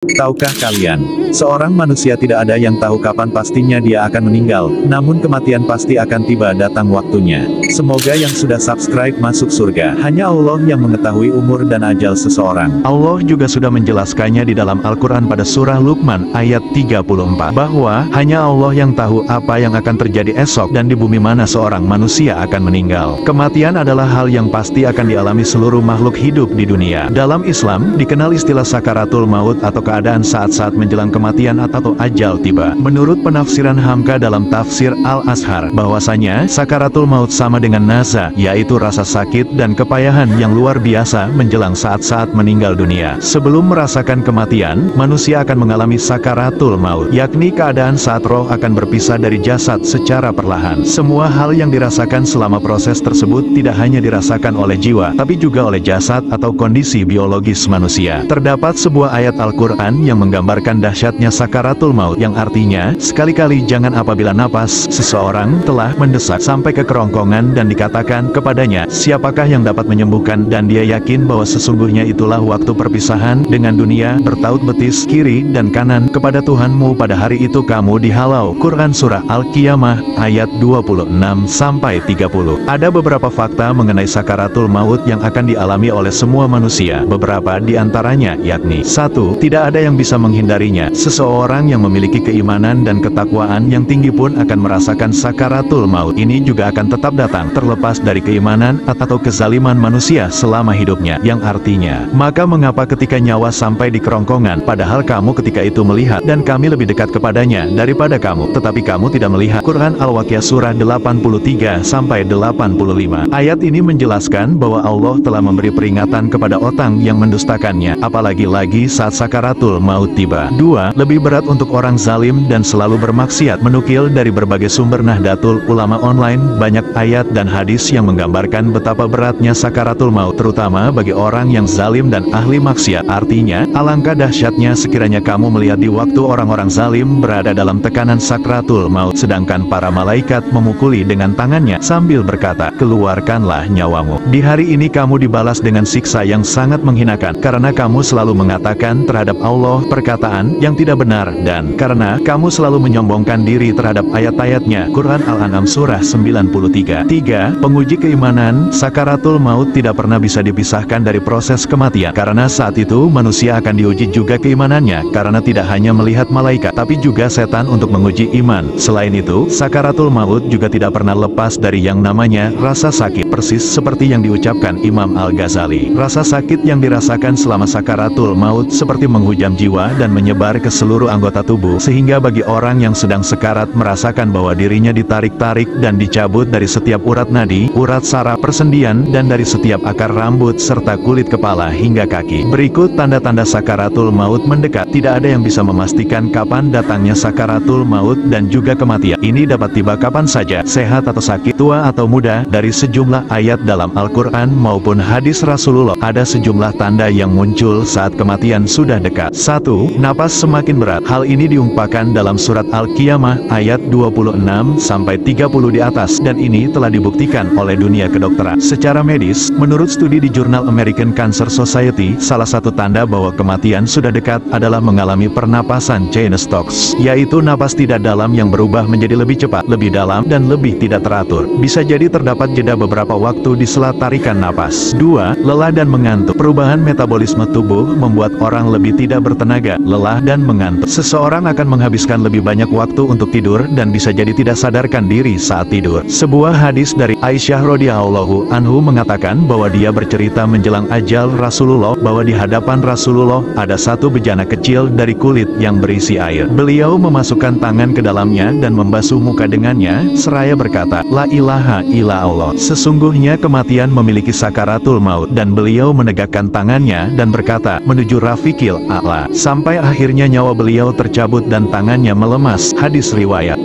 Tahukah kalian, seorang manusia tidak ada yang tahu kapan pastinya dia akan meninggal, namun kematian pasti akan tiba datang waktunya. Semoga yang sudah subscribe masuk surga. Hanya Allah yang mengetahui umur dan ajal seseorang. Allah juga sudah menjelaskannya di dalam Al-Quran pada surah Luqman ayat 34, bahwa hanya Allah yang tahu apa yang akan terjadi esok dan di bumi mana seorang manusia akan meninggal. Kematian adalah hal yang pasti akan dialami seluruh makhluk hidup di dunia. Dalam Islam, dikenal istilah sakaratul maut atau keadaan saat-saat menjelang kematian atau ajal tiba. Menurut penafsiran Hamka dalam tafsir Al-Azhar, bahwasanya sakaratul maut sama dengan naza, yaitu rasa sakit dan kepayahan yang luar biasa menjelang saat-saat meninggal dunia. Sebelum merasakan kematian, manusia akan mengalami sakaratul maut, yakni keadaan saat roh akan berpisah dari jasad secara perlahan. Semua hal yang dirasakan selama proses tersebut tidak hanya dirasakan oleh jiwa, tapi juga oleh jasad atau kondisi biologis manusia. Terdapat sebuah ayat Al-Quran yang menggambarkan dahsyatnya sakaratul maut, yang artinya, sekali-kali jangan apabila napas seseorang telah mendesak sampai ke kerongkongan dan dikatakan kepadanya, siapakah yang dapat menyembuhkan, dan dia yakin bahwa sesungguhnya itulah waktu perpisahan dengan dunia, bertaut betis kiri dan kanan kepada Tuhanmu, pada hari itu kamu dihalau. Quran Surah Al-Qiyamah ayat 26-30. Ada beberapa fakta mengenai sakaratul maut yang akan dialami oleh semua manusia. Beberapa di antaranya yakni: 1. Tidak ada yang bisa menghindarinya. Seseorang yang memiliki keimanan dan ketakwaan yang tinggi pun akan merasakan sakaratul maut. Ini juga akan tetap datang, terlepas dari keimanan atau kezaliman manusia selama hidupnya. Yang artinya, maka mengapa ketika nyawa sampai di kerongkongan, padahal kamu ketika itu melihat, dan kami lebih dekat kepadanya daripada kamu, tetapi kamu tidak melihat. Quran Al-Waqiah surah 83-85. Ayat ini menjelaskan bahwa Allah telah memberi peringatan kepada orang yang mendustakannya, apalagi lagi saat sakaratul maut tiba. 2. Lebih berat untuk orang zalim dan selalu bermaksiat. Menukil dari berbagai sumber Nahdlatul Ulama online, banyak ayat dan hadis yang menggambarkan betapa beratnya sakaratul maut, terutama bagi orang yang zalim dan ahli maksiat. Artinya, alangkah dahsyatnya sekiranya kamu melihat di waktu orang-orang zalim berada dalam tekanan sakaratul maut, sedangkan para malaikat memukuli dengan tangannya sambil berkata, keluarkanlah nyawamu. Di hari ini kamu dibalas dengan siksa yang sangat menghinakan, karena kamu selalu mengatakan terhadap Allah perkataan yang tidak benar, dan karena kamu selalu menyombongkan diri terhadap ayat-ayatnya. Quran Al-An'am surah 93. 3. Penguji keimanan. Sakaratul maut tidak pernah bisa dipisahkan dari proses kematian, karena saat itu manusia akan diuji juga keimanannya, karena tidak hanya melihat malaikat, tapi juga setan untuk menguji iman. Selain itu, sakaratul maut juga tidak pernah lepas dari yang namanya rasa sakit, persis seperti yang diucapkan Imam Al-Ghazali. Rasa sakit yang dirasakan selama sakaratul maut seperti menghujam jiwa dan menyebar ke seluruh anggota tubuh, sehingga bagi orang yang sedang sekarat merasakan bahwa dirinya ditarik-tarik dan dicabut dari setiap urat nadi, urat saraf, persendian, dan dari setiap akar rambut serta kulit kepala hingga kaki. Berikut tanda-tanda sakaratul maut mendekat. Tidak ada yang bisa memastikan kapan datangnya sakaratul maut dan juga kematian. Ini dapat tiba kapan saja, sehat atau sakit, tua atau muda. Dari sejumlah ayat dalam Al-Quran maupun hadis Rasulullah, ada sejumlah tanda yang muncul saat kematian sudah dekat. 1. Napas semakin berat. Hal ini diungkapkan dalam surat Al-Qiyamah ayat 26-30 di atas, dan ini telah dibuktikan oleh dunia kedokteran. Secara medis, menurut studi di jurnal American Cancer Society, salah satu tanda bahwa kematian sudah dekat adalah mengalami pernapasan Cheyne-Stokes, yaitu napas tidak dalam yang berubah menjadi lebih cepat, lebih dalam, dan lebih tidak teratur. Bisa jadi terdapat jeda beberapa waktu di sela tarikan napas. 2. Lelah dan mengantuk. Perubahan metabolisme tubuh membuat orang lebih tidak bertenaga, lelah dan mengantuk. Seseorang akan menghabiskan lebih banyak waktu untuk tidur dan bisa jadi tidak sadarkan diri saat tidur. Sebuah hadis dari Aisyah radhiyallahu anhu mengatakan bahwa dia bercerita menjelang ajal Rasulullah, bahwa di hadapan Rasulullah ada satu bejana kecil dari kulit yang berisi air. Beliau memasukkan tangan ke dalamnya dan membasuh muka dengannya, seraya berkata, La ilaha illallah. Sesungguhnya kematian memiliki sakaratul maut, dan beliau menegakkan tangannya dan berkata, menuju Rafiqil A'la, sampai akhirnya nyawa beliau tercabut dan tangannya melemas. Hadis riwayat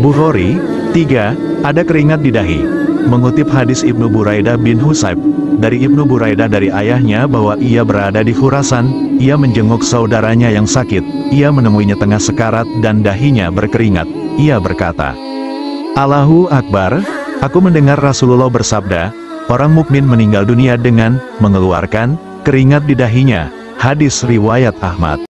Bukhari. 3. Ada keringat di dahi. Mengutip hadis Ibnu Buraidah bin Husayb dari Ibnu Buraidah dari ayahnya bahwa ia berada di Khurasan, ia menjenguk saudaranya yang sakit, ia menemuinya tengah sekarat dan dahinya berkeringat. Ia berkata, Allahu Akbar, aku mendengar Rasulullah bersabda, orang mukmin meninggal dunia dengan mengeluarkan keringat di dahinya. Hadis riwayat Ahmad.